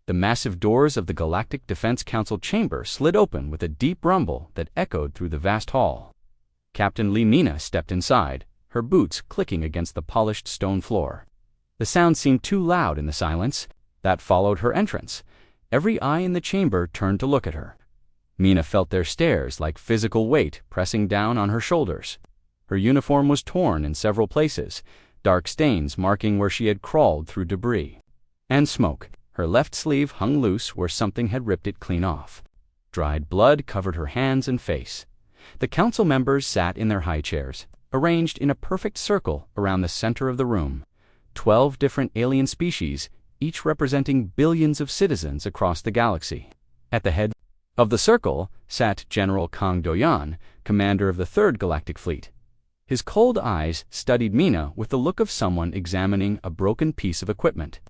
The massive doors of the Galactic Defense Council chamber slid open with a deep rumble that echoed through the vast hall. Captain Lee Mina stepped inside, her boots clicking against the polished stone floor. The sound seemed too loud in the silence that followed her entrance. Every eye in the chamber turned to look at her. Mina felt their stares like physical weight pressing down on her shoulders. Her uniform was torn in several places, dark stains marking where she had crawled through debris. And smoke. Her left sleeve hung loose where something had ripped it clean off. Dried blood covered her hands and face. The council members sat in their high chairs, arranged in a perfect circle around the center of the room. 12 different alien species, each representing billions of citizens across the galaxy. At the head of the circle sat General Kang Do-yan, commander of the 3rd Galactic Fleet. His cold eyes studied Mina with the look of someone examining a broken piece of equipment.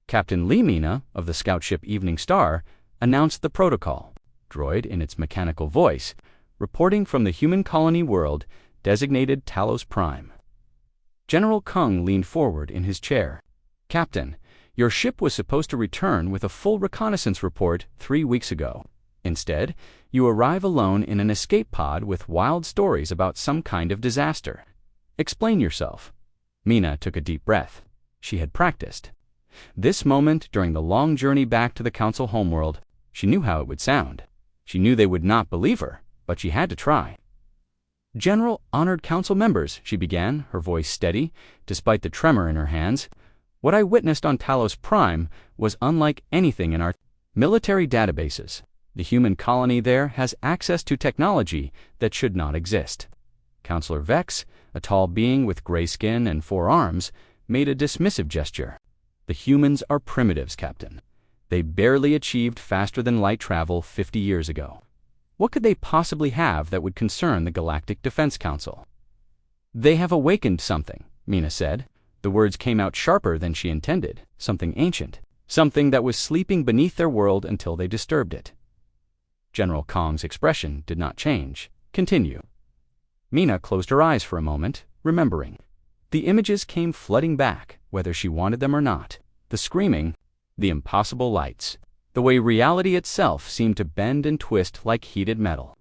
Captain Lee Mina, of the scout ship Evening Star, announced the protocol, droid in its mechanical voice, reporting from the human colony world designated Talos Prime. General Kung leaned forward in his chair. "Captain, your ship was supposed to return with a full reconnaissance report 3 weeks ago. Instead, you arrive alone in an escape pod with wild stories about some kind of disaster. Explain yourself." Mina took a deep breath. She had practiced. This moment, during the long journey back to the Council homeworld, she knew how it would sound. She knew they would not believe her, but she had to try. "General, honored Council members," she began, her voice steady, despite the tremor in her hands, "what I witnessed on Talos Prime was unlike anything in our military databases. The human colony there has access to technology that should not exist." Counselor Vex, a tall being with gray skin and 4 arms, made a dismissive gesture. "The humans are primitives, Captain. They barely achieved faster-than-light travel 50 years ago. What could they possibly have that would concern the Galactic Defense Council?" "They have awakened something," Mina said. The words came out sharper than she intended. Something ancient. Something that was sleeping beneath their world until they disturbed it. General Kong's expression did not change. "Continue." Mina closed her eyes for a moment, remembering. The images came flooding back, whether she wanted them or not. The screaming, the impossible lights, the way reality itself seemed to bend and twist like heated metal.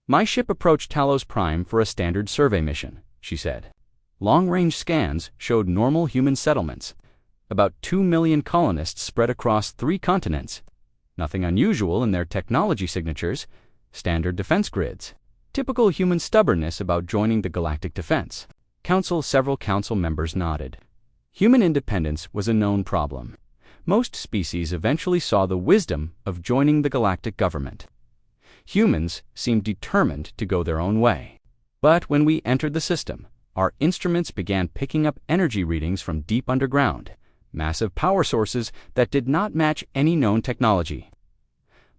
"My ship approached Talos Prime for a standard survey mission," she said. Long-range scans showed normal human settlements. About 2 million colonists spread across 3 continents. Nothing unusual in their technology signatures, standard defense grids. Typical human stubbornness about joining the Galactic Defense. Several council members nodded. Human independence was a known problem. Most species eventually saw the wisdom of joining the galactic government. Humans seemed determined to go their own way. But when we entered the system, our instruments began picking up energy readings from deep underground, massive power sources that did not match any known technology.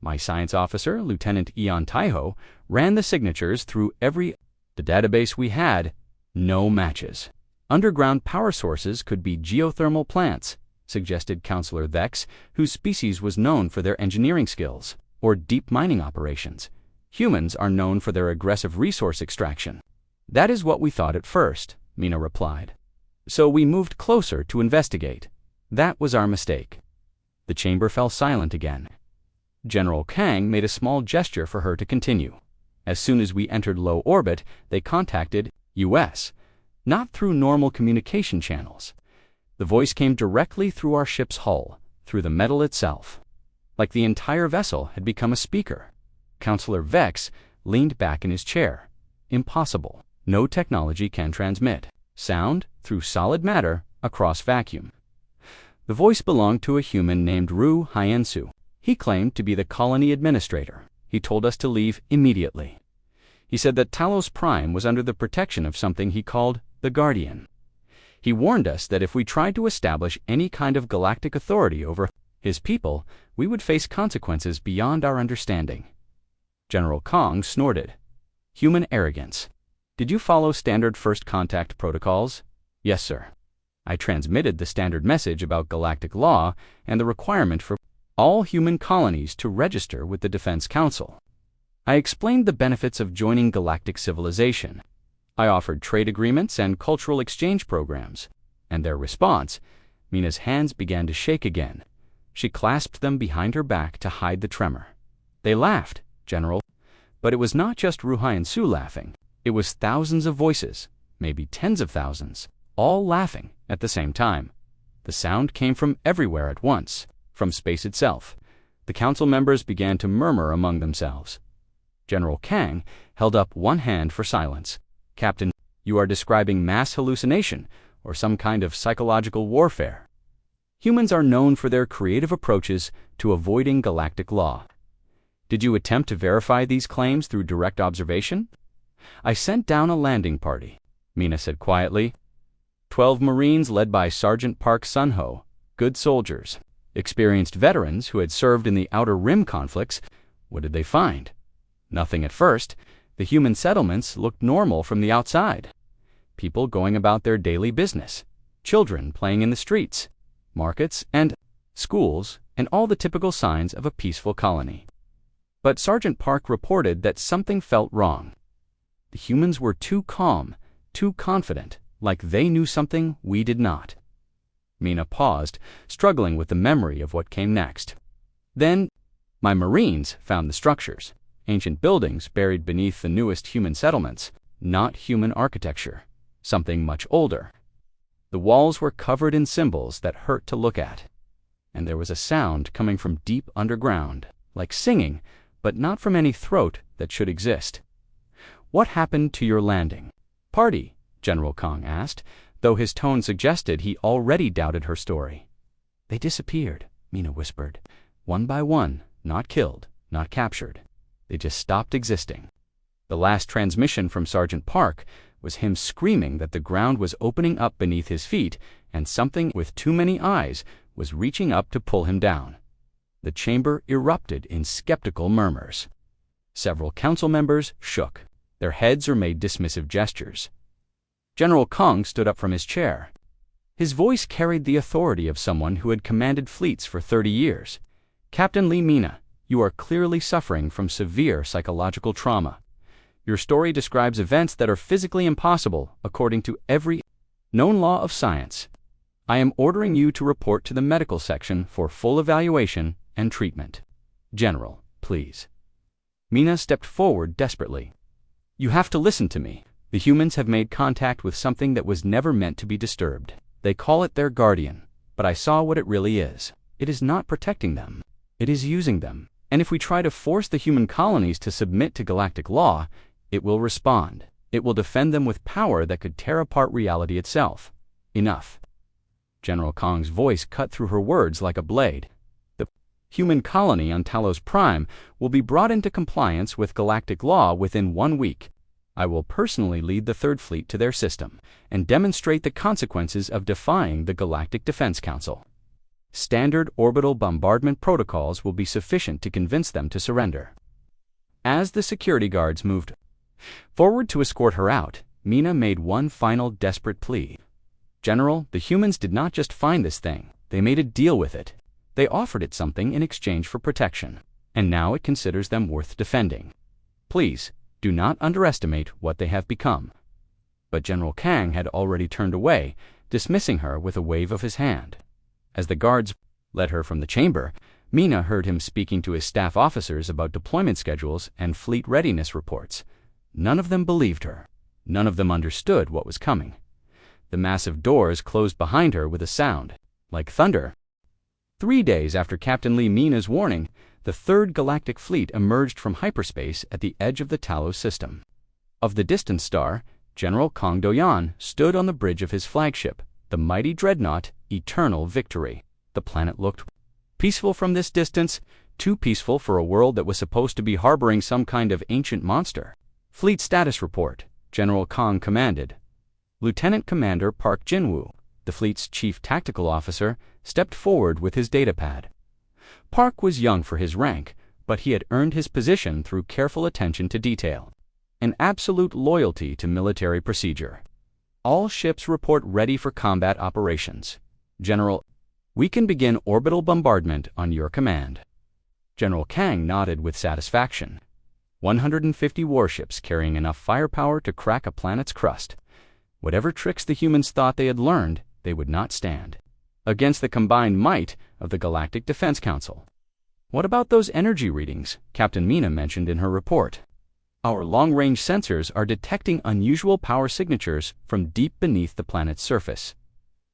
My science officer, Lieutenant Eon Taiho, ran the signatures through the database we had. No matches. Underground power sources could be geothermal plants, suggested Counselor Vex, whose species was known for their engineering skills, or deep mining operations. Humans are known for their aggressive resource extraction. "That is what we thought at first," Mina replied. "So we moved closer to investigate. That was our mistake." The chamber fell silent again. General Kang made a small gesture for her to continue. "As soon as we entered low orbit, they contacted US, not through normal communication channels. The voice came directly through our ship's hull, through the metal itself. Like the entire vessel had become a speaker." Counselor Vex leaned back in his chair. "Impossible. No technology can transmit sound through solid matter across vacuum." The voice belonged to a human named Ru Hyensu. He claimed to be the colony administrator. He told us to leave immediately. He said that Talos Prime was under the protection of something he called the Guardian. He warned us that if we tried to establish any kind of galactic authority over his people, we would face consequences beyond our understanding. General Kong snorted. "Human arrogance. Did you follow standard first contact protocols?" "Yes, sir. I transmitted the standard message about galactic law and the requirement for all human colonies to register with the Defense Council. I explained the benefits of joining galactic civilization. I offered trade agreements and cultural exchange programs. And their response," Mina's hands began to shake again. She clasped them behind her back to hide the tremor. They laughed, General. But it was not just Ruhai and Su laughing. It was thousands of voices, maybe tens of thousands, all laughing at the same time. The sound came from everywhere at once, from space itself. The council members began to murmur among themselves. General Kang held up one hand for silence. Captain, you are describing mass hallucination or some kind of psychological warfare. Humans are known for their creative approaches to avoiding galactic law. Did you attempt to verify these claims through direct observation? I sent down a landing party, Mina said quietly. 12 Marines led by Sergeant Park Sun-ho, good soldiers, experienced veterans who had served in the Outer Rim conflicts. What did they find? Nothing at first. The human settlements looked normal from the outside. People going about their daily business, children playing in the streets, markets and schools, and all the typical signs of a peaceful colony. But Sergeant Park reported that something felt wrong. The humans were too calm, too confident, like they knew something we did not. Mina paused, struggling with the memory of what came next. Then, my Marines found the structures, ancient buildings buried beneath the newest human settlements, not human architecture, something much older. The walls were covered in symbols that hurt to look at, and there was a sound coming from deep underground, like singing, but not from any throat that should exist. What happened to your landing party? General Kang asked, though his tone suggested he already doubted her story. They disappeared, Mina whispered. One by one, not killed, not captured. They just stopped existing. The last transmission from Sergeant Park was him screaming that the ground was opening up beneath his feet and something with too many eyes was reaching up to pull him down. The chamber erupted in skeptical murmurs. Several council members shook. Their heads or made dismissive gestures. General Kang stood up from his chair. His voice carried the authority of someone who had commanded fleets for 30 years. Captain Lee Mina, you are clearly suffering from severe psychological trauma. Your story describes events that are physically impossible according to every known law of science. I am ordering you to report to the medical section for full evaluation and treatment. General, please. Mina stepped forward desperately. You have to listen to me. The humans have made contact with something that was never meant to be disturbed. They call it their guardian, but I saw what it really is. It is not protecting them. It is using them. And if we try to force the human colonies to submit to galactic law, it will respond. It will defend them with power that could tear apart reality itself. Enough. General Kang's voice cut through her words like a blade. The human colony on Talos Prime will be brought into compliance with galactic law within 1 week. I will personally lead the Third Fleet to their system and demonstrate the consequences of defying the Galactic Defense Council. Standard orbital bombardment protocols will be sufficient to convince them to surrender. As the security guards moved forward to escort her out, Mina made one final desperate plea. General, the humans did not just find this thing. They made a deal with it. They offered it something in exchange for protection, and now it considers them worth defending. Please, do not underestimate what they have become. But General Kang had already turned away, dismissing her with a wave of his hand. As the guards led her from the chamber, Mina heard him speaking to his staff officers about deployment schedules and fleet readiness reports. None of them believed her. None of them understood what was coming. The massive doors closed behind her with a sound, like thunder. 3 days after Captain Lee Mina's warning, the Third Galactic Fleet emerged from hyperspace at the edge of the Talos system. Of the distant star, General Kang Do-yan stood on the bridge of his flagship, the mighty dreadnought Eternal Victory. The planet looked peaceful from this distance, too peaceful for a world that was supposed to be harboring some kind of ancient monster. Fleet status report, General Kang commanded. Lieutenant Commander Park Jin-woo, the fleet's chief tactical officer, stepped forward with his datapad. Park was young for his rank, but he had earned his position through careful attention to detail, and absolute loyalty to military procedure. All ships report ready for combat operations. General, we can begin orbital bombardment on your command. General Kang nodded with satisfaction. 150 warships carrying enough firepower to crack a planet's crust. Whatever tricks the humans thought they had learned, they would not stand against the combined might of the Galactic Defense Council. "What about those energy readings?" Captain Mina mentioned in her report. "Our long-range sensors are detecting unusual power signatures from deep beneath the planet's surface.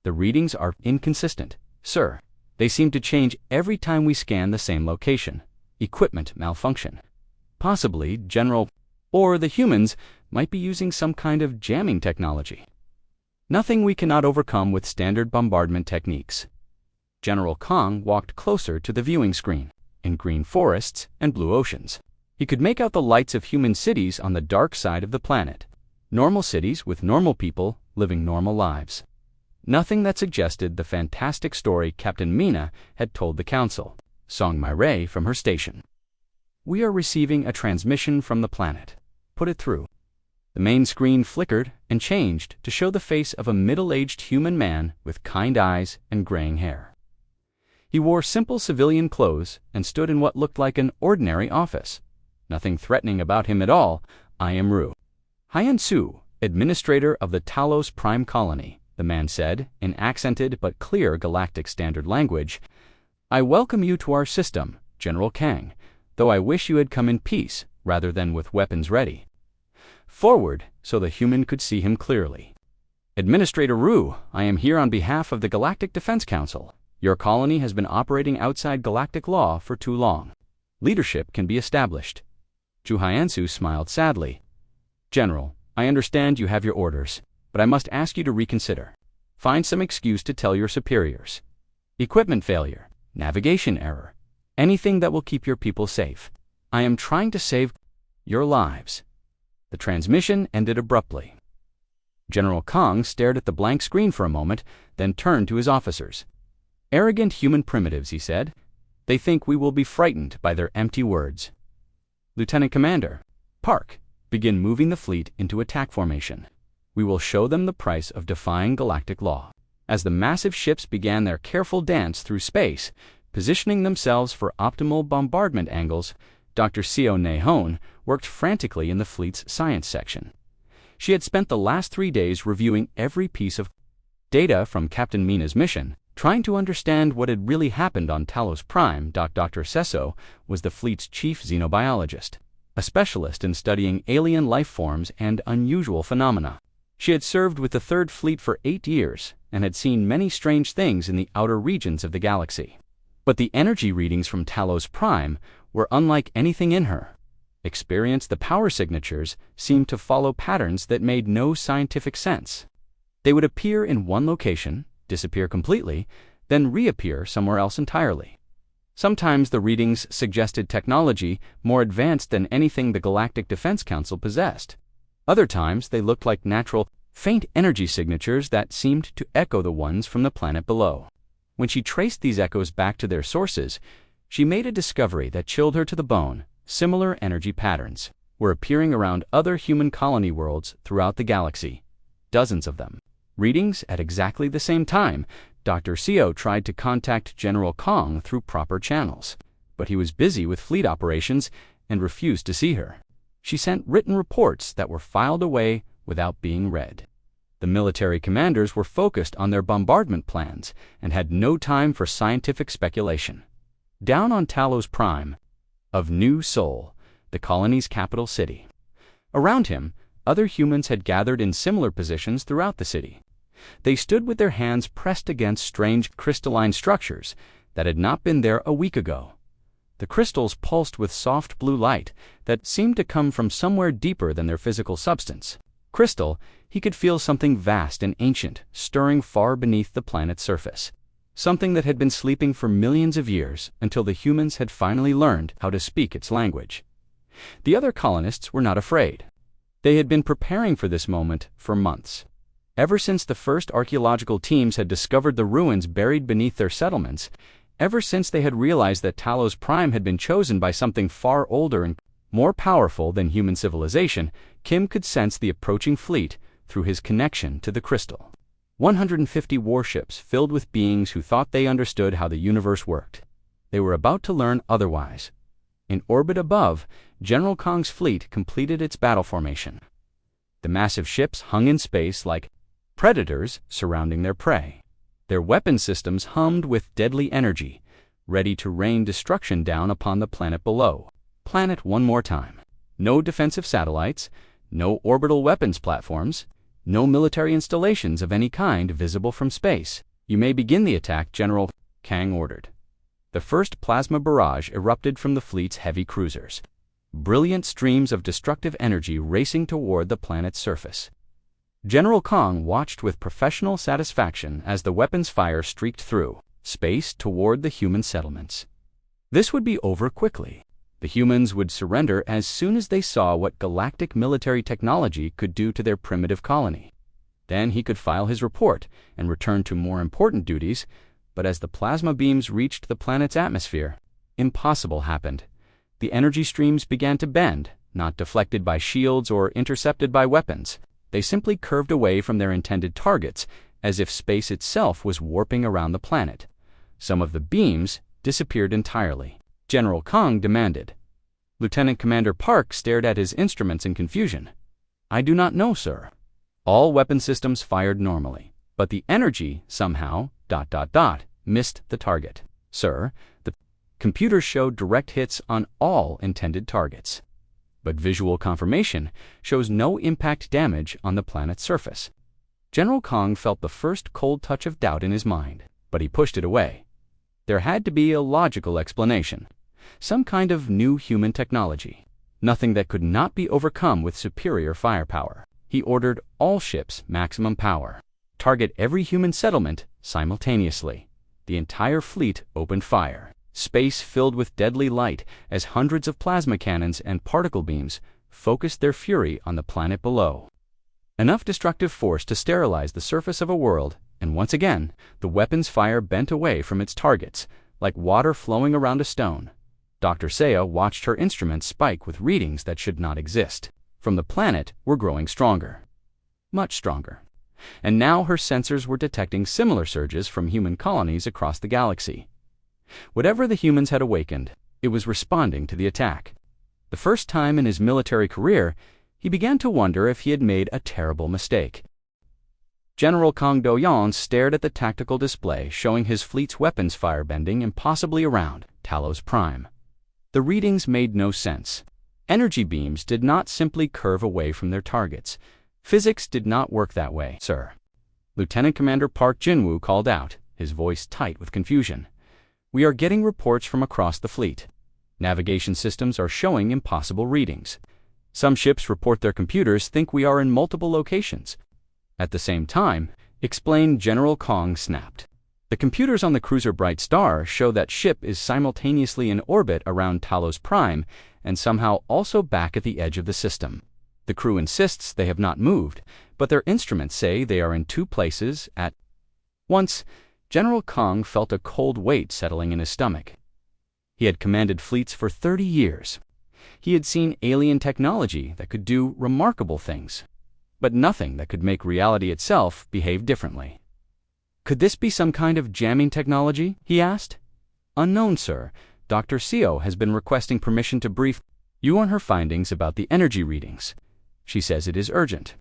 The readings are inconsistent, sir. They seem to change every time we scan the same location. Equipment malfunction. Possibly General or the humans might be using some kind of jamming technology. Nothing we cannot overcome with standard bombardment techniques." General Kong walked closer to the viewing screen. In green forests and blue oceans, he could make out the lights of human cities on the dark side of the planet. Normal cities with normal people living normal lives. Nothing that suggested the fantastic story Captain Mina had told the Council. Song Myray from her station. "We are receiving a transmission from the planet. Put it through." The main screen flickered and changed to show the face of a middle-aged human man with kind eyes and graying hair. He wore simple civilian clothes and stood in what looked like an ordinary office. Nothing threatening about him at all. "I am Ru Hyan-Su, administrator of the Talos Prime Colony," the man said in accented but clear galactic standard language. "I welcome you to our system, General Kang, though I wish you had come in peace rather than with weapons ready." Forward so the human could see him clearly. "Administrator Ru, I am here on behalf of the Galactic Defense Council. Your colony has been operating outside galactic law for too long. Leadership can be established." Ju Hyan-Su smiled sadly. "General, I understand you have your orders, but I must ask you to reconsider. Find some excuse to tell your superiors. Equipment failure, navigation error, anything that will keep your people safe. I am trying to save your lives." The transmission ended abruptly. General Kong stared at the blank screen for a moment, then turned to his officers. "Arrogant human primitives," he said. "They think we will be frightened by their empty words. Lieutenant Commander, Park, begin moving the fleet into attack formation. We will show them the price of defying galactic law." As the massive ships began their careful dance through space, positioning themselves for optimal bombardment angles, Dr. Seo Nehon worked frantically in the fleet's science section. She had spent the last 3 days reviewing every piece of data from Captain Mina's mission, trying to understand what had really happened on Talos Prime. Dr. Sesso was the fleet's chief xenobiologist, a specialist in studying alien life forms and unusual phenomena. She had served with the Third Fleet for 8 years and had seen many strange things in the outer regions of the galaxy. But the energy readings from Talos Prime were unlike anything in her. Experience the power signatures seemed to follow patterns that made no scientific sense. They would appear in one location, disappear completely, then reappear somewhere else entirely. Sometimes the readings suggested technology more advanced than anything the Galactic Defense Council possessed. Other times they looked like natural, faint energy signatures that seemed to echo the ones from the planet below. When she traced these echoes back to their sources, she made a discovery that chilled her to the bone. Similar energy patterns were appearing around other human colony worlds throughout the galaxy. Dozens of them. Readings at exactly the same time. Dr. Seo tried to contact General Kong through proper channels, but he was busy with fleet operations and refused to see her. She sent written reports that were filed away without being read. The military commanders were focused on their bombardment plans and had no time for scientific speculation. Down on Talos Prime, of New Seoul, the colony's capital city. Around him, other humans had gathered in similar positions throughout the city. They stood with their hands pressed against strange crystalline structures that had not been there a week ago. The crystals pulsed with soft blue light that seemed to come from somewhere deeper than their physical substance. Crystal, he could feel something vast and ancient stirring far beneath the planet's surface. Something that had been sleeping for millions of years until the humans had finally learned how to speak its language. The other colonists were not afraid. They had been preparing for this moment for months. Ever since the first archaeological teams had discovered the ruins buried beneath their settlements, ever since they had realized that Talos Prime had been chosen by something far older and more powerful than human civilization, Kim could sense the approaching fleet through his connection to the crystal. 150 warships filled with beings who thought they understood how the universe worked. They were about to learn otherwise. In orbit above, General Kong's fleet completed its battle formation. The massive ships hung in space like predators surrounding their prey. Their weapon systems hummed with deadly energy, ready to rain destruction down upon the planet below. Planet one more time. No defensive satellites, no orbital weapons platforms, no military installations of any kind visible from space. You may begin the attack, General Kang ordered. The first plasma barrage erupted from the fleet's heavy cruisers, brilliant streams of destructive energy racing toward the planet's surface. General Kang watched with professional satisfaction as the weapons fire streaked through space toward the human settlements. This would be over quickly. The humans would surrender as soon as they saw what galactic military technology could do to their primitive colony. Then he could file his report and return to more important duties, but as the plasma beams reached the planet's atmosphere, impossible happened. The energy streams began to bend, not deflected by shields or intercepted by weapons. They simply curved away from their intended targets, as if space itself was warping around the planet. Some of the beams disappeared entirely. General Kang demanded. Lieutenant Commander Park stared at his instruments in confusion. "I do not know, sir." All weapon systems fired normally, but the energy somehow, missed the target. "Sir, the computers showed direct hits on all intended targets, but visual confirmation shows no impact damage on the planet's surface." General Kang felt the first cold touch of doubt in his mind, but he pushed it away. There had to be a logical explanation. Some kind of new human technology. Nothing that could not be overcome with superior firepower. He ordered all ships maximum power. Target every human settlement simultaneously. The entire fleet opened fire. Space filled with deadly light as hundreds of plasma cannons and particle beams focused their fury on the planet below. Enough destructive force to sterilize the surface of a world, and once again, the weapon's fire bent away from its targets, like water flowing around a stone. Dr. Saya watched her instruments spike with readings that should not exist. From the planet were growing stronger. Much stronger. And now her sensors were detecting similar surges from human colonies across the galaxy. Whatever the humans had awakened, it was responding to the attack. The first time in his military career, he began to wonder if he had made a terrible mistake. General Kang Do-yeon stared at the tactical display showing his fleet's weapons fire bending impossibly around Talos Prime. The readings made no sense. Energy beams did not simply curve away from their targets. Physics did not work that way, sir. Lieutenant Commander Park Jin-woo called out, his voice tight with confusion. "We are getting reports from across the fleet. Navigation systems are showing impossible readings. Some ships report their computers think we are in multiple locations. At the same time," explained General Kang snapped. "The computers on the cruiser Bright Star show that ship is simultaneously in orbit around Talos Prime and somehow also back at the edge of the system. The crew insists they have not moved, but their instruments say they are in two places at once." General Kang felt a cold weight settling in his stomach. He had commanded fleets for 30 years. He had seen alien technology that could do remarkable things, but nothing that could make reality itself behave differently. "Could this be some kind of jamming technology?" he asked. "Unknown, sir. Dr. Seo has been requesting permission to brief you on her findings about the energy readings. She says it is urgent."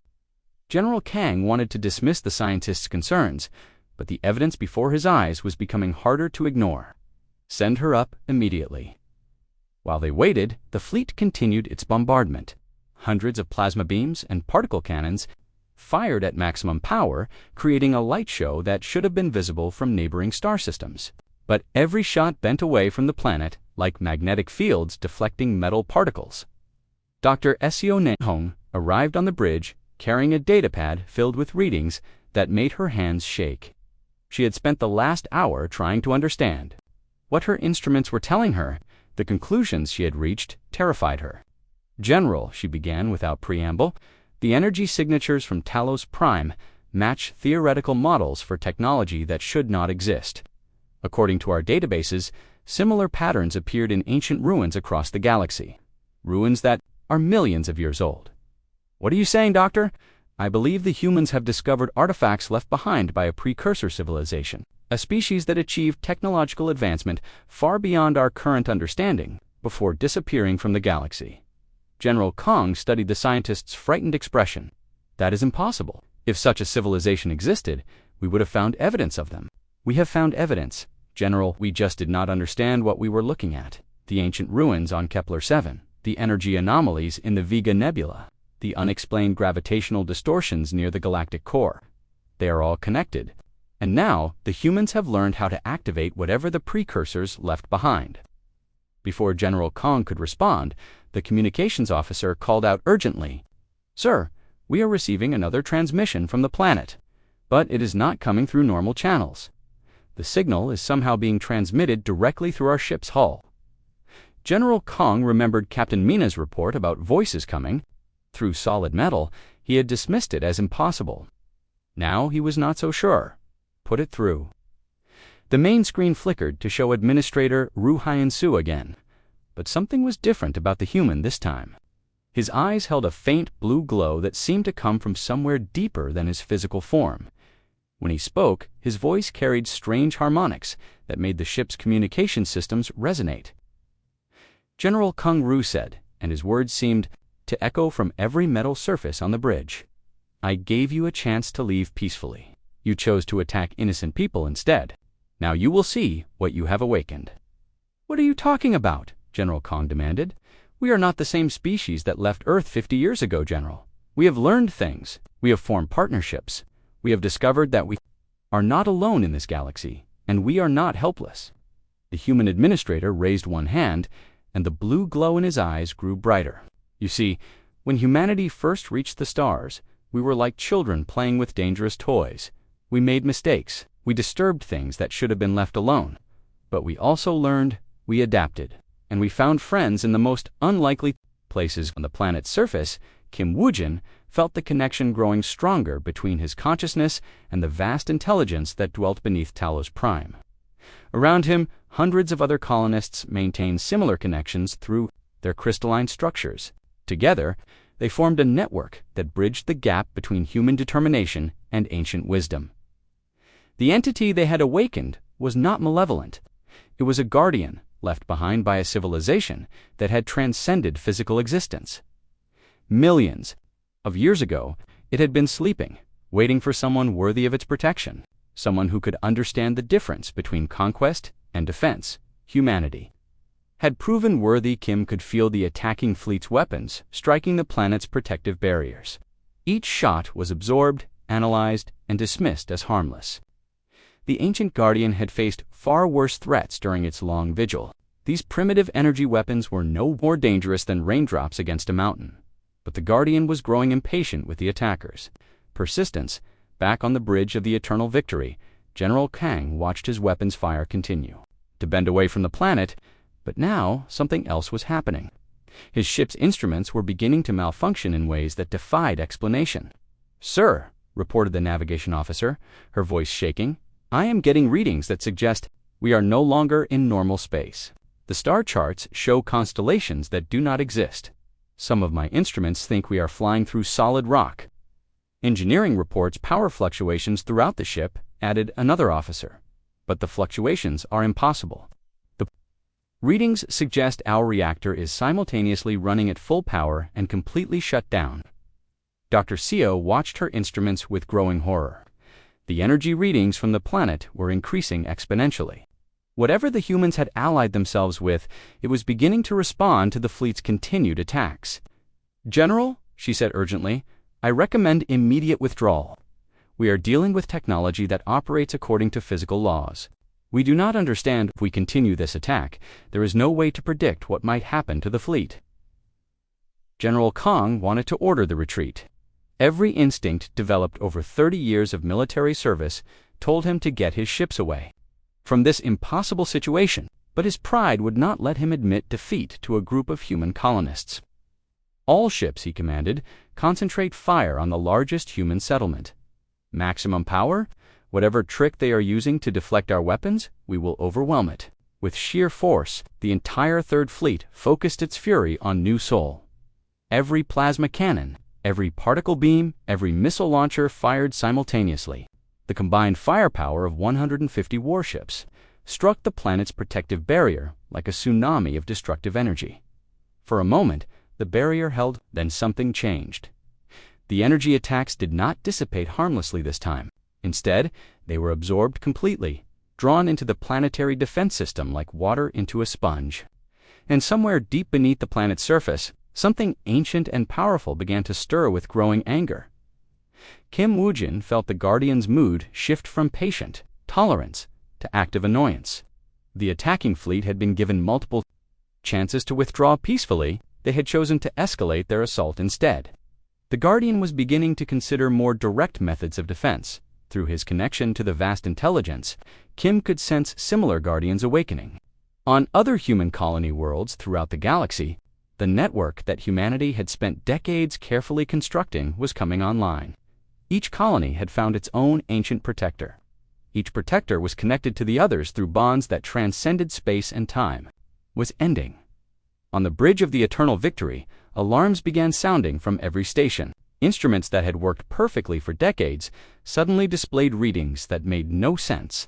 General Kang wanted to dismiss the scientist's concerns, but the evidence before his eyes was becoming harder to ignore. "Send her up immediately." While they waited, the fleet continued its bombardment. Hundreds of plasma beams and particle cannons fired at maximum power, creating a light show that should have been visible from neighboring star systems. But every shot bent away from the planet like magnetic fields deflecting metal particles. Dr. Seo Ne-hong arrived on the bridge carrying a datapad filled with readings that made her hands shake. She had spent the last hour trying to understand. What her instruments were telling her, the conclusions she had reached, terrified her. "General," she began without preamble, "the energy signatures from Talos Prime match theoretical models for technology that should not exist. According to our databases, similar patterns appeared in ancient ruins across the galaxy. Ruins that are millions of years old." "What are you saying, Doctor?" "I believe the humans have discovered artifacts left behind by a precursor civilization, a species that achieved technological advancement far beyond our current understanding before disappearing from the galaxy." General Kang studied the scientist's frightened expression. "That is impossible. If such a civilization existed, we would have found evidence of them." We have found evidence, General. We just did not understand what we were looking at. The ancient ruins on Kepler-7, the energy anomalies in the Vega Nebula, the unexplained gravitational distortions near the galactic core. They are all connected. And now, the humans have learned how to activate whatever the precursors left behind. Before General Kong could respond, the communications officer called out urgently, "Sir, we are receiving another transmission from the planet, but it is not coming through normal channels. The signal is somehow being transmitted directly through our ship's hull." General Kong remembered Captain Mina's report about voices coming through solid metal. He had dismissed it as impossible. Now he was not so sure. Put it through. The main screen flickered to show Administrator Ru Hyan-Su again, but something was different about the human this time. His eyes held a faint blue glow that seemed to come from somewhere deeper than his physical form. When he spoke, his voice carried strange harmonics that made the ship's communication systems resonate. General Kung Ru said, and his words seemed to echo from every metal surface on the bridge. "I gave you a chance to leave peacefully. You chose to attack innocent people instead. Now you will see what you have awakened." "What are you talking about?" General Kong demanded. "We are not the same species that left Earth 50 years ago, General. We have learned things. We have formed partnerships. We have discovered that we are not alone in this galaxy, and we are not helpless." The human administrator raised one hand, and the blue glow in his eyes grew brighter. "You see, when humanity first reached the stars, we were like children playing with dangerous toys. We made mistakes. We disturbed things that should have been left alone. But we also learned, we adapted, and we found friends in the most unlikely places on the planet's surface. Kim Woojin felt the connection growing stronger between his consciousness and the vast intelligence that dwelt beneath Talos Prime. Around him, hundreds of other colonists maintained similar connections through their crystalline structures. Together, they formed a network that bridged the gap between human determination and ancient wisdom. The entity they had awakened was not malevolent. It was a guardian left behind by a civilization that had transcended physical existence. Millions of years ago, it had been sleeping, waiting for someone worthy of its protection, someone who could understand the difference between conquest and defense. Humanity had proven worthy. Kim could feel the attacking fleet's weapons striking the planet's protective barriers. Each shot was absorbed, analyzed, and dismissed as harmless. The ancient guardian had faced far worse threats during its long vigil. These primitive energy weapons were no more dangerous than raindrops against a mountain. But the guardian was growing impatient with the attackers. Persistence. Back on the bridge of the eternal victory, General Kang watched his weapons fire continue to bend away from the planet, but now something else was happening. His ship's instruments were beginning to malfunction in ways that defied explanation. "Sir," reported the navigation officer, her voice shaking, "I am getting readings that suggest we are no longer in normal space. The star charts show constellations that do not exist. Some of my instruments think we are flying through solid rock." "Engineering reports power fluctuations throughout the ship," added another officer. "But the fluctuations are impossible. The readings suggest our reactor is simultaneously running at full power and completely shut down." Dr. Seo watched her instruments with growing horror. The energy readings from the planet were increasing exponentially. Whatever the humans had allied themselves with, it was beginning to respond to the fleet's continued attacks. "General," she said urgently, "I recommend immediate withdrawal. We are dealing with technology that operates according to physical laws. We do not understand. If we continue this attack, there is no way to predict what might happen to the fleet." General Kong wanted to order the retreat. Every instinct developed over 30 years of military service told him to get his ships away from this impossible situation, but his pride would not let him admit defeat to a group of human colonists. "All ships," he commanded, "concentrate fire on the largest human settlement. Maximum power? Whatever trick they are using to deflect our weapons, we will overwhelm it." With sheer force, the entire Third Fleet focused its fury on New Sol. Every plasma cannon, every particle beam, every missile launcher fired simultaneously. The combined firepower of 150 warships struck the planet's protective barrier like a tsunami of destructive energy. For a moment, the barrier held, then something changed. The energy attacks did not dissipate harmlessly this time. Instead, they were absorbed completely, drawn into the planetary defense system like water into a sponge. And somewhere deep beneath the planet's surface, something ancient and powerful began to stir with growing anger. Kim Woojin felt the Guardian's mood shift from patient tolerance to active annoyance. The attacking fleet had been given multiple chances to withdraw peacefully. They had chosen to escalate their assault instead. The Guardian was beginning to consider more direct methods of defense. Through his connection to the vast intelligence, Kim could sense similar Guardians awakening. On other human colony worlds throughout the galaxy, the network that humanity had spent decades carefully constructing was coming online. Each colony had found its own ancient protector. Each protector was connected to the others through bonds that transcended space and time. Was ending. On the bridge of the Eternal Victory, alarms began sounding from every station. Instruments that had worked perfectly for decades suddenly displayed readings that made no sense.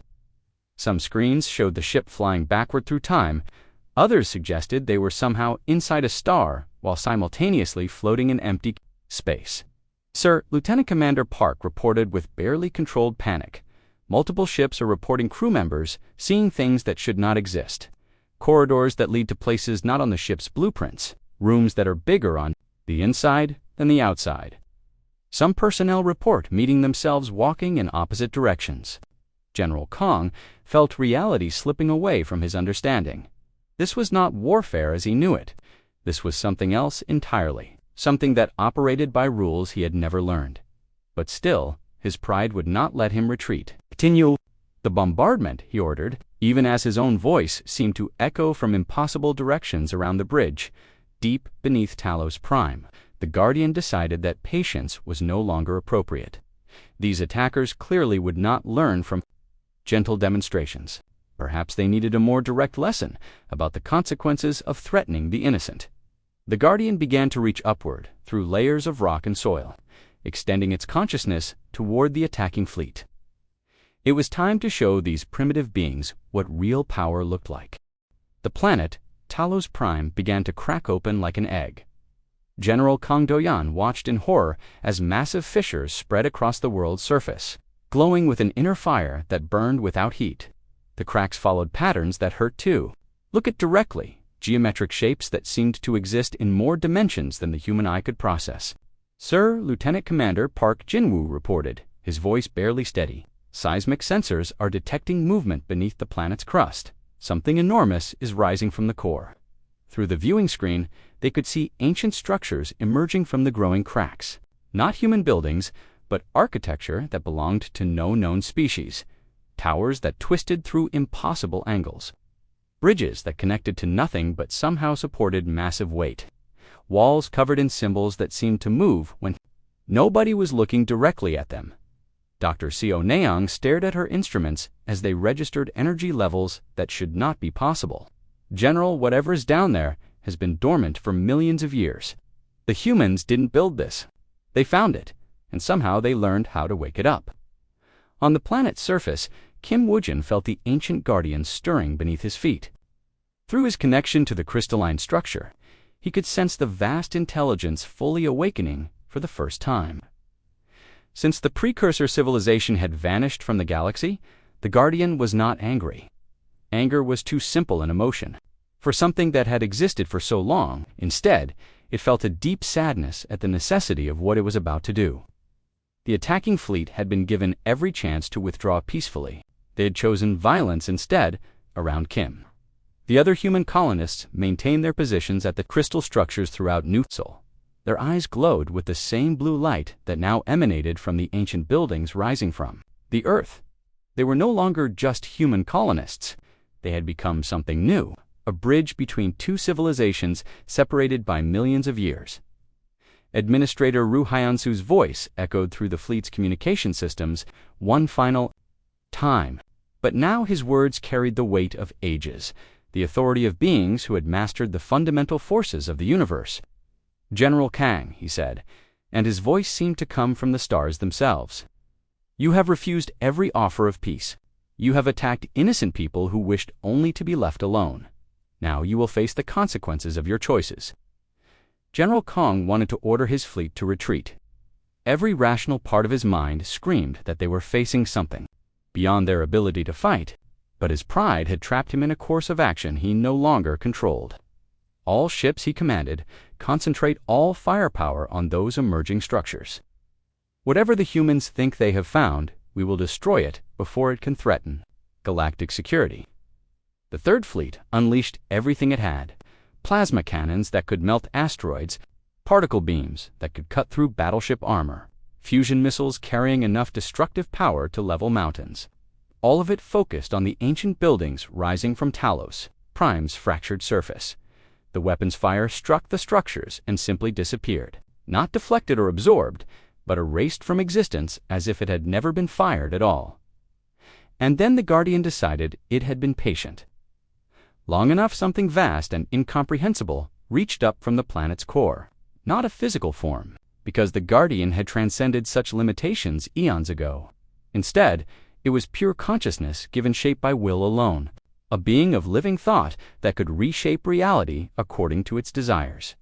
Some screens showed the ship flying backward through time. Others suggested they were somehow inside a star while simultaneously floating in empty space. Sir, Lieutenant Commander Park reported with barely controlled panic. Multiple ships are reporting crew members seeing things that should not exist. Corridors that lead to places not on the ship's blueprints. Rooms that are bigger on the inside than the outside. Some personnel report meeting themselves walking in opposite directions. General Kong felt reality slipping away from his understanding. This was not warfare as he knew it. This was something else entirely, something that operated by rules he had never learned. But still, his pride would not let him retreat. Continue the bombardment, he ordered, even as his own voice seemed to echo from impossible directions around the bridge. Deep beneath Talos Prime, the Guardian decided that patience was no longer appropriate. These attackers clearly would not learn from gentle demonstrations. Perhaps they needed a more direct lesson about the consequences of threatening the innocent. The Guardian began to reach upward through layers of rock and soil, extending its consciousness toward the attacking fleet. It was time to show these primitive beings what real power looked like. The planet, Talos Prime, began to crack open like an egg. General Kang Doyan watched in horror as massive fissures spread across the world's surface, glowing with an inner fire that burned without heat. The cracks followed patterns that hurt too. Look at directly, geometric shapes that seemed to exist in more dimensions than the human eye could process. Sir, Lieutenant Commander Park Jinwoo reported, his voice barely steady. Seismic sensors are detecting movement beneath the planet's crust. Something enormous is rising from the core. Through the viewing screen, they could see ancient structures emerging from the growing cracks. Not human buildings, but architecture that belonged to no known species. Towers that twisted through impossible angles. Bridges that connected to nothing but somehow supported massive weight. Walls covered in symbols that seemed to move when nobody was looking directly at them. Dr. Seo Neong stared at her instruments as they registered energy levels that should not be possible. General, whatever's down there has been dormant for millions of years. The humans didn't build this. They found it, and somehow they learned how to wake it up. On the planet's surface, Kim Woojin felt the ancient Guardian stirring beneath his feet. Through his connection to the crystalline structure, he could sense the vast intelligence fully awakening for the first time. Since the precursor civilization had vanished from the galaxy, the Guardian was not angry. Anger was too simple an emotion for something that had existed for so long. Instead, it felt a deep sadness at the necessity of what it was about to do. The attacking fleet had been given every chance to withdraw peacefully. They had chosen violence instead around Kim. The other human colonists maintained their positions at the crystal structures throughout New Sol. Their eyes glowed with the same blue light that now emanated from the ancient buildings rising from the Earth. They were no longer just human colonists. They had become something new, a bridge between two civilizations separated by millions of years. Administrator Ru Hyansu's voice echoed through the fleet's communication systems one final time. But now his words carried the weight of ages, the authority of beings who had mastered the fundamental forces of the universe. General Kang, he said, and his voice seemed to come from the stars themselves. You have refused every offer of peace. You have attacked innocent people who wished only to be left alone. Now you will face the consequences of your choices. General Kong wanted to order his fleet to retreat. Every rational part of his mind screamed that they were facing something beyond their ability to fight. But his pride had trapped him in a course of action he no longer controlled. All ships, he commanded, concentrate all firepower on those emerging structures. Whatever the humans think they have found, we will destroy it before it can threaten galactic security. The Third Fleet unleashed everything it had: plasma cannons that could melt asteroids, particle beams that could cut through battleship armor, fusion missiles carrying enough destructive power to level mountains. All of it focused on the ancient buildings rising from Talos Prime's fractured surface. The weapon's fire struck the structures and simply disappeared, not deflected or absorbed, but erased from existence as if it had never been fired at all. And then the Guardian decided it had been patient. Long enough, something vast and incomprehensible reached up from the planet's core. Not a physical form, because the Guardian had transcended such limitations eons ago. Instead, it was pure consciousness given shape by will alone, a being of living thought that could reshape reality according to its desires.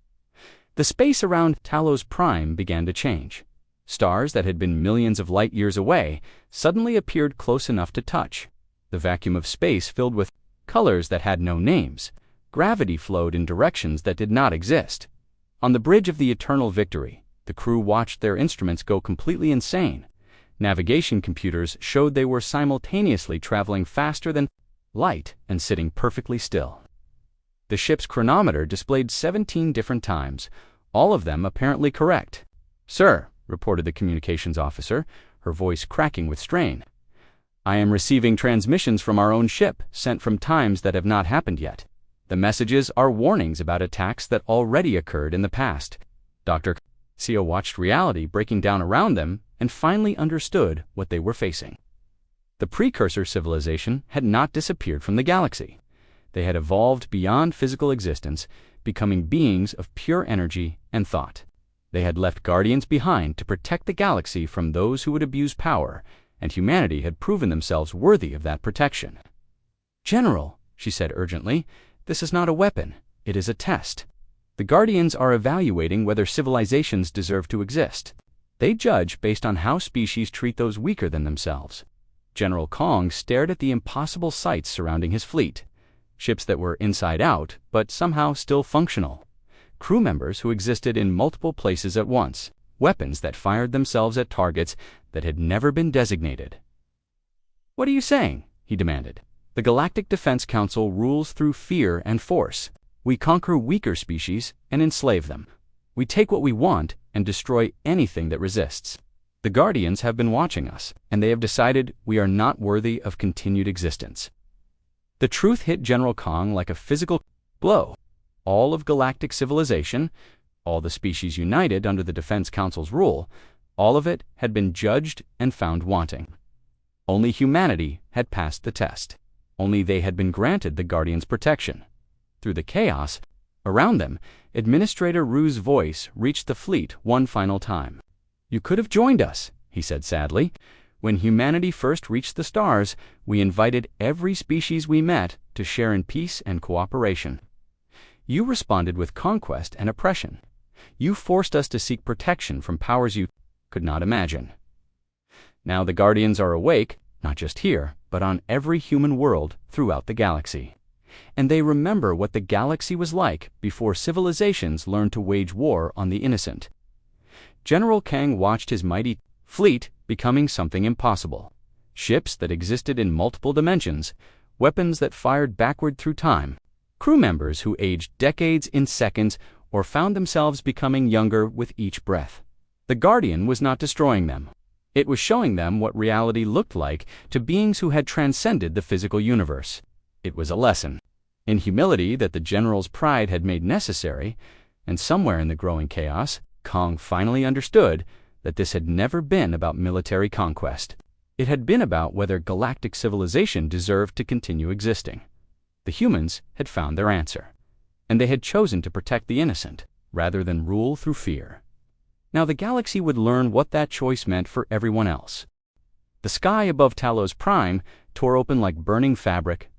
The space around Talos Prime began to change. Stars that had been millions of light years away suddenly appeared close enough to touch. The vacuum of space filled with colors that had no names. Gravity flowed in directions that did not exist. On the bridge of the Eternal Victory, the crew watched their instruments go completely insane. Navigation computers showed they were simultaneously traveling faster than light and sitting perfectly still. The ship's chronometer displayed 17 different times, all of them apparently correct. "Sir," reported the communications officer, her voice cracking with strain, "I am receiving transmissions from our own ship, sent from times that have not happened yet. The messages are warnings about attacks that already occurred in the past." Dr. Sia watched reality breaking down around them and finally understood what they were facing. The precursor civilization had not disappeared from the galaxy. They had evolved beyond physical existence, becoming beings of pure energy and thought. They had left guardians behind to protect the galaxy from those who would abuse power, and humanity had proven themselves worthy of that protection. "General," she said urgently, "this is not a weapon. It is a test. The Guardians are evaluating whether civilizations deserve to exist. They judge based on how species treat those weaker than themselves." General Kong stared at the impossible sights surrounding his fleet. Ships that were inside out, but somehow still functional. Crew members who existed in multiple places at once. Weapons that fired themselves at targets that had never been designated. "What are you saying?" he demanded. "The Galactic Defense Council rules through fear and force. We conquer weaker species and enslave them. We take what we want and destroy anything that resists. The Guardians have been watching us, and they have decided we are not worthy of continued existence." The truth hit General Kong like a physical blow. All of galactic civilization, all the species united under the Defense Council's rule, all of it had been judged and found wanting. Only humanity had passed the test. Only they had been granted the Guardians' protection. Through the chaos around them, Administrator Rue's voice reached the fleet one final time. "You could have joined us," he said sadly. "When humanity first reached the stars, we invited every species we met to share in peace and cooperation. You responded with conquest and oppression. You forced us to seek protection from powers you could not imagine. Now the Guardians are awake, not just here, but on every human world throughout the galaxy. And they remember what the galaxy was like before civilizations learned to wage war on the innocent." General Kang watched his mighty fleet becoming something impossible. Ships that existed in multiple dimensions, weapons that fired backward through time, crew members who aged decades in seconds or found themselves becoming younger with each breath. The Guardian was not destroying them. It was showing them what reality looked like to beings who had transcended the physical universe. It was a lesson in humility that the general's pride had made necessary, and somewhere in the growing chaos, Kong finally understood that this had never been about military conquest. It had been about whether galactic civilization deserved to continue existing. The humans had found their answer, and they had chosen to protect the innocent rather than rule through fear. Now the galaxy would learn what that choice meant for everyone else. The sky above Talos Prime tore open like burning fabric.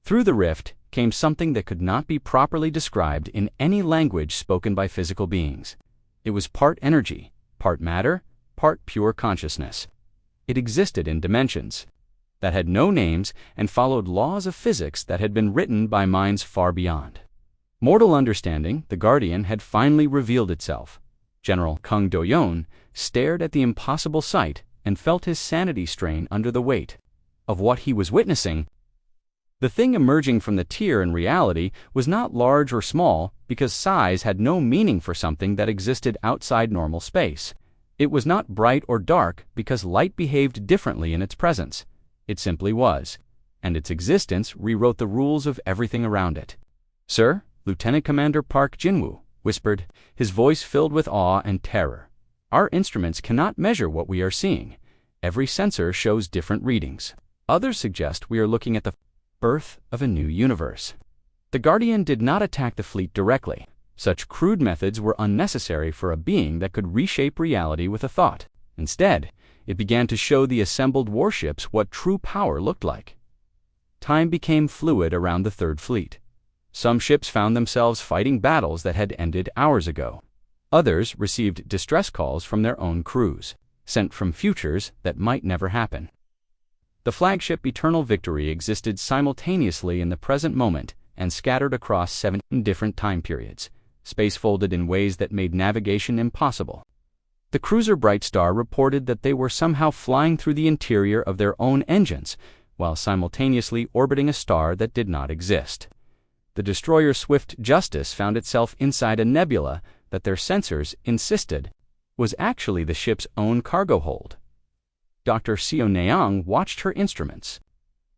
Through the rift came something that could not be properly described in any language spoken by physical beings. It was part energy, part matter, part pure consciousness. It existed in dimensions. that had no names and followed laws of physics that had been written by minds far beyond mortal understanding. The Guardian had finally revealed itself. General Kung Do-yeon stared at the impossible sight and felt his sanity strain under the weight of what he was witnessing. The thing emerging from the tier in reality was not large or small because size had no meaning for something that existed outside normal space. It was not bright or dark because light behaved differently in its presence. It simply was, and its existence rewrote the rules of everything around it. "Sir," Lieutenant Commander Park Jinwoo whispered, his voice filled with awe and terror. "Our instruments cannot measure what we are seeing. Every sensor shows different readings. Others suggest we are looking at the birth of a new universe." The Guardian did not attack the fleet directly. Such crude methods were unnecessary for a being that could reshape reality with a thought. Instead, it began to show the assembled warships what true power looked like. Time became fluid around the Third Fleet. Some ships found themselves fighting battles that had ended hours ago. Others received distress calls from their own crews, sent from futures that might never happen. The flagship Eternal Victory existed simultaneously in the present moment and scattered across 7 different time periods, space-folded in ways that made navigation impossible. The cruiser Bright Star reported that they were somehow flying through the interior of their own engines, while simultaneously orbiting a star that did not exist. The destroyer Swift Justice found itself inside a nebula that their sensors insisted was actually the ship's own cargo hold. Dr. Seo Naeong watched her instruments.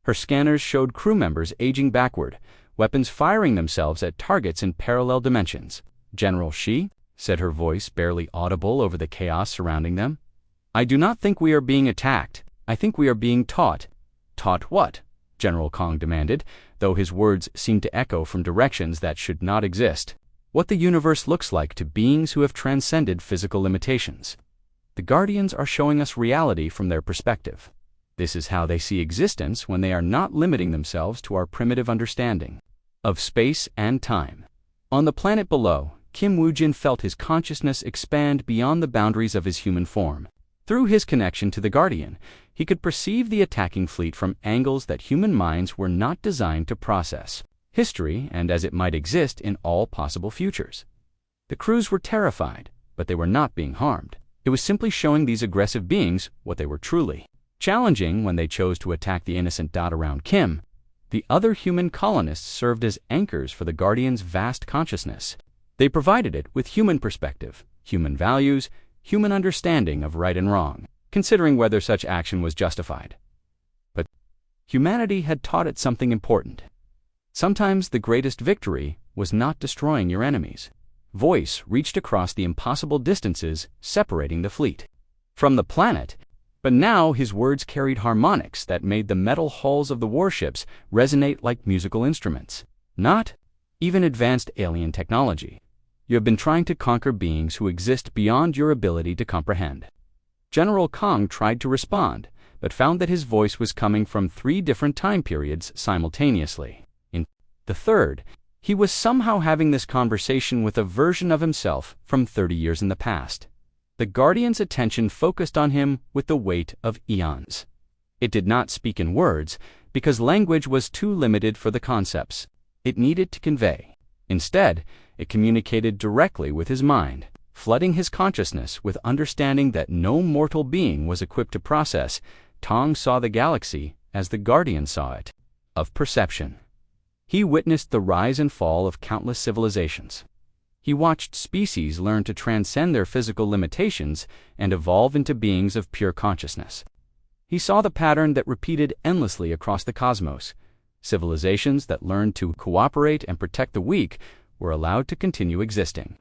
Her scanners showed crew members aging backward, weapons firing themselves at targets in parallel dimensions. "General Shi," said her voice barely audible over the chaos surrounding them, "I do not think we are being attacked. I think we are being taught." "Taught what?" General Kong demanded, though his words seemed to echo from directions that should not exist. "What the universe looks like to beings who have transcended physical limitations. The Guardians are showing us reality from their perspective. This is how they see existence when they are not limiting themselves to our primitive understanding of space and time." On the planet below, Kim Woo-jin felt his consciousness expand beyond the boundaries of his human form. Through his connection to the Guardian, he could perceive the attacking fleet from angles that human minds were not designed to process. History, and as it might exist in all possible futures. The crews were terrified, but they were not being harmed. It was simply showing these aggressive beings what they were truly. Challenging when they chose to attack the innocent dot around Kim, the other human colonists served as anchors for the Guardian's vast consciousness. They provided it with human perspective, human values, human understanding of right and wrong, considering whether such action was justified. But humanity had taught it something important. Sometimes the greatest victory was not destroying your enemies. Voice reached across the impossible distances separating the fleet from the planet, but now his words carried harmonics that made the metal hulls of the warships resonate like musical instruments. Not even advanced alien technology. You have been trying to conquer beings who exist beyond your ability to comprehend. General Kong tried to respond, but found that his voice was coming from 3 different time periods simultaneously. In the third, he was somehow having this conversation with a version of himself from 30 years in the past. The Guardian's attention focused on him with the weight of eons. It did not speak in words because language was too limited for the concepts it needed to convey. Instead, it communicated directly with his mind, flooding his consciousness with understanding that no mortal being was equipped to process. Tong saw the galaxy as the Guardian saw it, of perception. He witnessed the rise and fall of countless civilizations. He watched species learn to transcend their physical limitations and evolve into beings of pure consciousness. He saw the pattern that repeated endlessly across the cosmos. Civilizations that learned to cooperate and protect the weak were allowed to continue existing.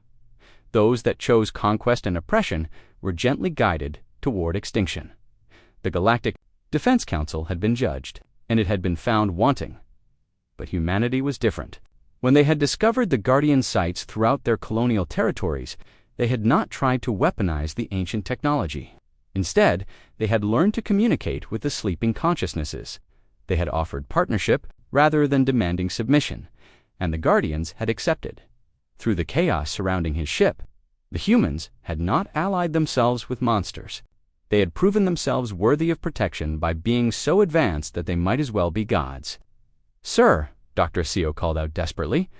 Those that chose conquest and oppression were gently guided toward extinction. The Galactic Defense Council had been judged, and it had been found wanting. But humanity was different. When they had discovered the Guardian sites throughout their colonial territories, they had not tried to weaponize the ancient technology. Instead, they had learned to communicate with the sleeping consciousnesses. They had offered partnership rather than demanding submission, and the Guardians had accepted. Through the chaos surrounding his ship, the humans had not allied themselves with monsters. They had proven themselves worthy of protection by being so advanced that they might as well be gods. "Sir," Dr. Seo called out desperately,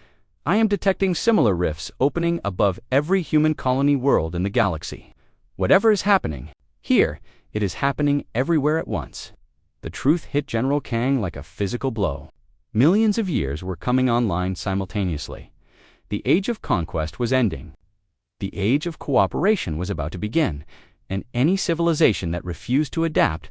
"I am detecting similar rifts opening above every human colony world in the galaxy. Whatever is happening here, it is happening everywhere at once." The truth hit General Kang like a physical blow. Millions of years were coming online simultaneously. The age of conquest was ending. The age of cooperation was about to begin, and any civilization that refused to adapt.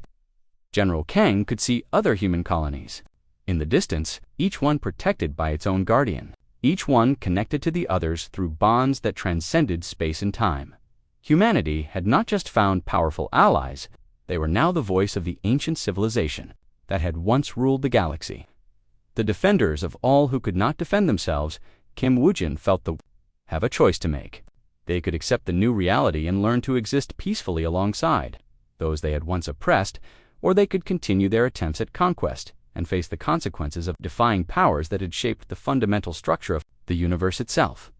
General Kang could see other human colonies. In the distance, each one protected by its own guardian, each one connected to the others through bonds that transcended space and time. Humanity had not just found powerful allies, they were now the voice of the ancient civilization that had once ruled the galaxy. The defenders of all who could not defend themselves, Kim Woojin felt have a choice to make. They could accept the new reality and learn to exist peacefully alongside those they had once oppressed, or they could continue their attempts at conquest and face the consequences of defying powers that had shaped the fundamental structure of the universe itself.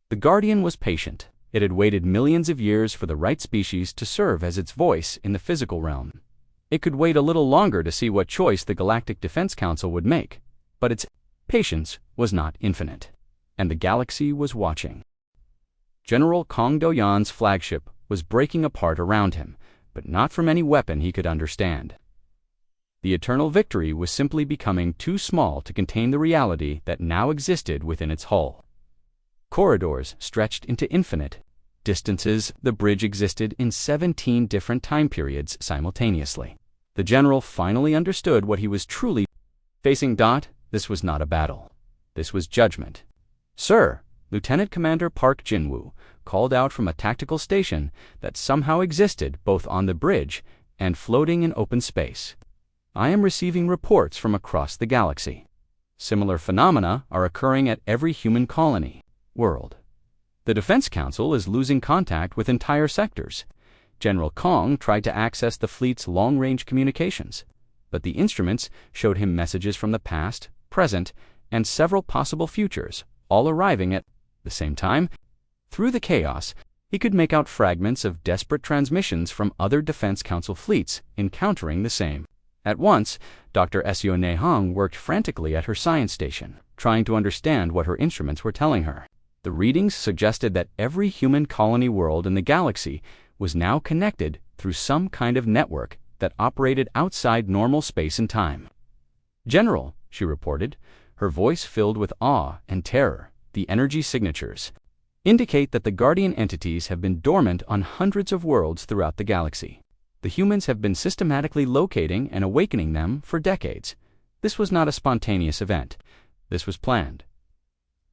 The Guardian was patient. It had waited millions of years for the right species to serve as its voice in the physical realm. It could wait a little longer to see what choice the Galactic Defense Council would make, but its patience was not infinite, and the galaxy was watching. General Kong Do-yan's flagship was breaking apart around him, but not from any weapon he could understand. The Eternal Victory was simply becoming too small to contain the reality that now existed within its hull. Corridors stretched into infinite distances. The bridge existed in 17 different time periods simultaneously. The general finally understood what he was truly facing. This was not a battle. This was judgment. "Sir," Lieutenant Commander Park Jin-woo called out from a tactical station that somehow existed both on the bridge and floating in open space. "I am receiving reports from across the galaxy. Similar phenomena are occurring at every human colony world. The Defense Council is losing contact with entire sectors. General Kong tried to access the fleet's long-range communications, but the instruments showed him messages from the past, present, and several possible futures, all arriving at the same time. Through the chaos, he could make out fragments of desperate transmissions from other Defense Council fleets encountering the same. At once, Dr. Seo Nehong worked frantically at her science station, trying to understand what her instruments were telling her. The readings suggested that every human colony world in the galaxy was now connected through some kind of network that operated outside normal space and time. "General," she reported, her voice filled with awe and terror, "the energy signatures indicate that the Guardian entities have been dormant on hundreds of worlds throughout the galaxy. The humans have been systematically locating and awakening them for decades. This was not a spontaneous event. This was planned."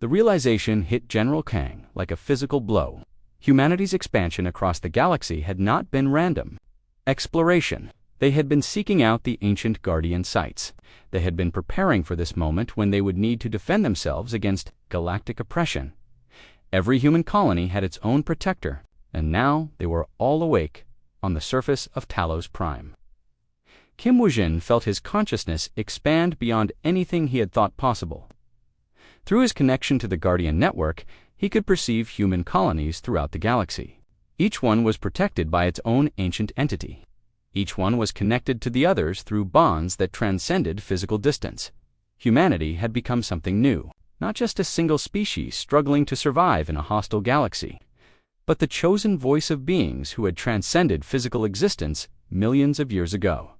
The realization hit General Kang like a physical blow. Humanity's expansion across the galaxy had not been random exploration. They had been seeking out the ancient Guardian sites. They had been preparing for this moment when they would need to defend themselves against galactic oppression. Every human colony had its own protector, and now they were all awake on the surface of Talos Prime. Kim Woojin felt his consciousness expand beyond anything he had thought possible. Through his connection to the Guardian network, he could perceive human colonies throughout the galaxy. Each one was protected by its own ancient entity. Each one was connected to the others through bonds that transcended physical distance. Humanity had become something new, not just a single species struggling to survive in a hostile galaxy, but the chosen voice of beings who had transcended physical existence millions of years ago.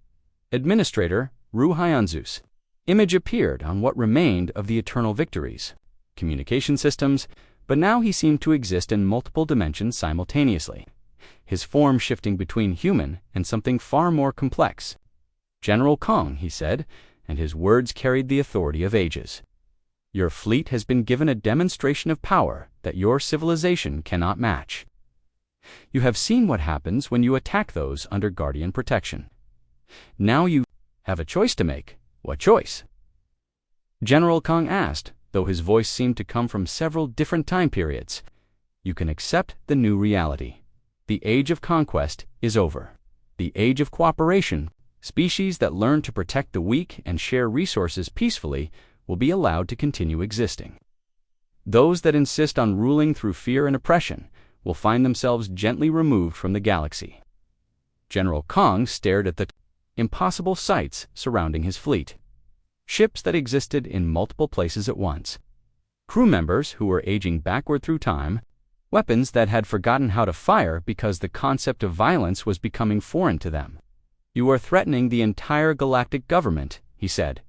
Administrator Ru Hyanzu's image appeared on what remained of the Eternal Victories communication systems, but now he seemed to exist in multiple dimensions simultaneously, his form shifting between human and something far more complex. "General Kong," he said, and his words carried the authority of ages. "Your fleet has been given a demonstration of power that your civilization cannot match. You have seen what happens when you attack those under Guardian protection. Now you have a choice to make. What choice?" General Kong asked, though his voice seemed to come from several different time periods. "You can accept the new reality. The age of conquest is over. The age of cooperation, species that learn to protect the weak and share resources peacefully, will be allowed to continue existing. Those that insist on ruling through fear and oppression will find themselves gently removed from the galaxy. General Kong stared at the impossible sights surrounding his fleet. Ships that existed in multiple places at once. Crew members who were aging backward through time. Weapons that had forgotten how to fire because the concept of violence was becoming foreign to them. "You are threatening the entire galactic government," he said.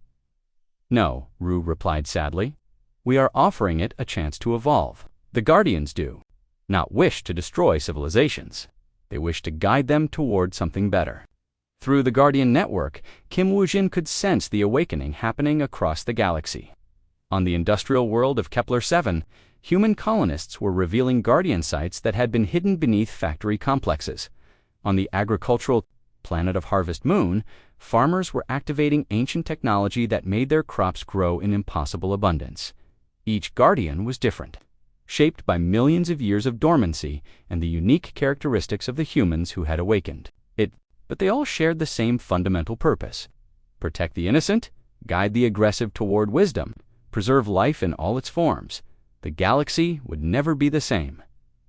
"No," Rue replied sadly. "We are offering it a chance to evolve. The Guardians do not wish to destroy civilizations. They wish to guide them toward something better." Through the Guardian network, Kim Woo-jin could sense the awakening happening across the galaxy. On the industrial world of Kepler-7, human colonists were revealing Guardian sites that had been hidden beneath factory complexes. On the agricultural planet of Harvest Moon, farmers were activating ancient technology that made their crops grow in impossible abundance. Each Guardian was different, shaped by millions of years of dormancy and the unique characteristics of the humans who had awakened. But they all shared the same fundamental purpose: protect the innocent, guide the aggressive toward wisdom, preserve life in all its forms. The galaxy would never be the same.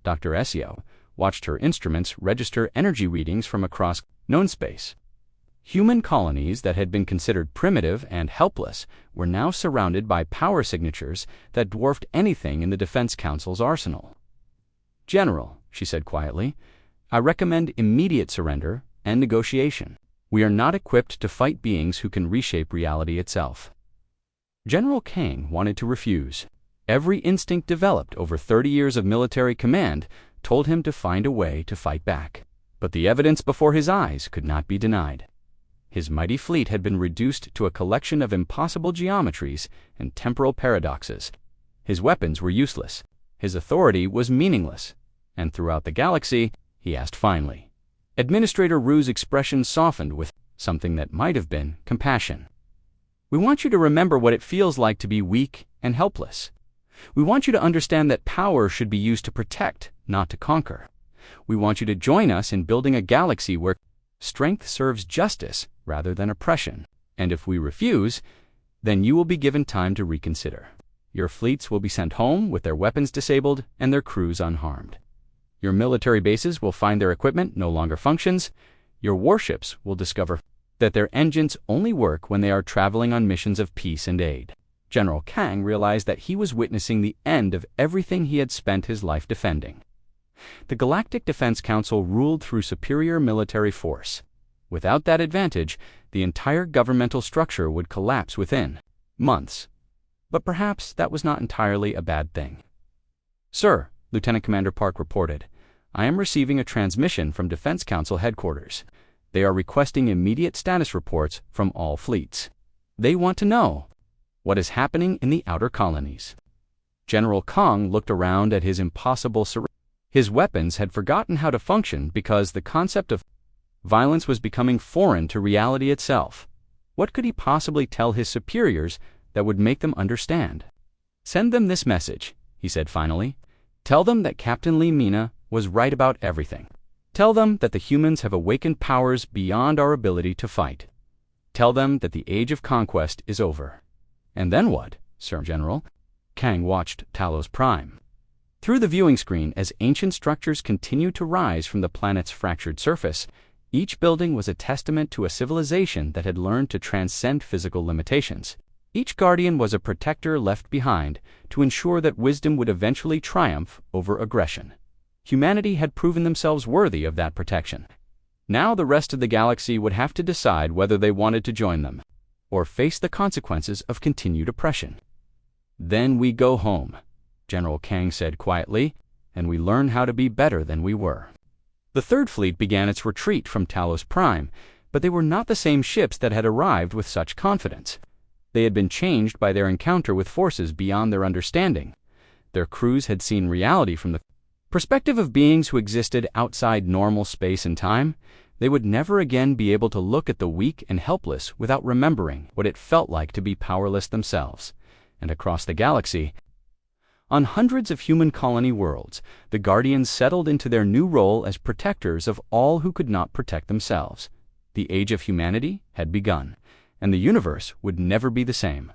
Dr. Essio watched her instruments register energy readings from across known space. Human colonies that had been considered primitive and helpless were now surrounded by power signatures that dwarfed anything in the Defense Council's arsenal. "General," she said quietly, "I recommend immediate surrender and negotiation. We are not equipped to fight beings who can reshape reality itself." General Kang wanted to refuse. Every instinct developed over 30 years of military command told him to find a way to fight back. But the evidence before his eyes could not be denied. His mighty fleet had been reduced to a collection of impossible geometries and temporal paradoxes. His weapons were useless. His authority was meaningless. And throughout the galaxy, he asked finally. Administrator Rue's expression softened with something that might have been compassion. "We want you to remember what it feels like to be weak and helpless. We want you to understand that power should be used to protect, not to conquer. We want you to join us in building a galaxy where strength serves justice rather than oppression. And if we refuse, then you will be given time to reconsider. Your fleets will be sent home with their weapons disabled and their crews unharmed. Your military bases will find their equipment no longer functions. Your warships will discover that their engines only work when they are traveling on missions of peace and aid." General Kang realized that he was witnessing the end of everything he had spent his life defending. The Galactic Defense Council ruled through superior military force. Without that advantage, the entire governmental structure would collapse within months. But perhaps that was not entirely a bad thing. "Sir," Lieutenant Commander Park reported, "I am receiving a transmission from Defense Council headquarters. They are requesting immediate status reports from all fleets. They want to know what is happening in the outer colonies." General Kong looked around at his impossible surroundings. His weapons had forgotten how to function because the concept of violence was becoming foreign to reality itself. What could he possibly tell his superiors that would make them understand? "Send them this message," he said finally. "Tell them that Captain Lee Mina was right about everything. Tell them that the humans have awakened powers beyond our ability to fight. Tell them that the age of conquest is over." "And then what, Sir General?" Kang watched Talos Prime. Through the viewing screen, as ancient structures continued to rise from the planet's fractured surface, each building was a testament to a civilization that had learned to transcend physical limitations. Each Guardian was a protector left behind to ensure that wisdom would eventually triumph over aggression. Humanity had proven themselves worthy of that protection. Now the rest of the galaxy would have to decide whether they wanted to join them, or face the consequences of continued oppression. "Then we go home," General Kang said quietly, "and we learn how to be better than we were." The Third Fleet began its retreat from Talos Prime, but they were not the same ships that had arrived with such confidence. They had been changed by their encounter with forces beyond their understanding. Their crews had seen reality from the perspective of beings who existed outside normal space and time. They would never again be able to look at the weak and helpless without remembering what it felt like to be powerless themselves. And across the galaxy, on hundreds of human colony worlds, the Guardians settled into their new role as protectors of all who could not protect themselves. The age of humanity had begun, and the universe would never be the same.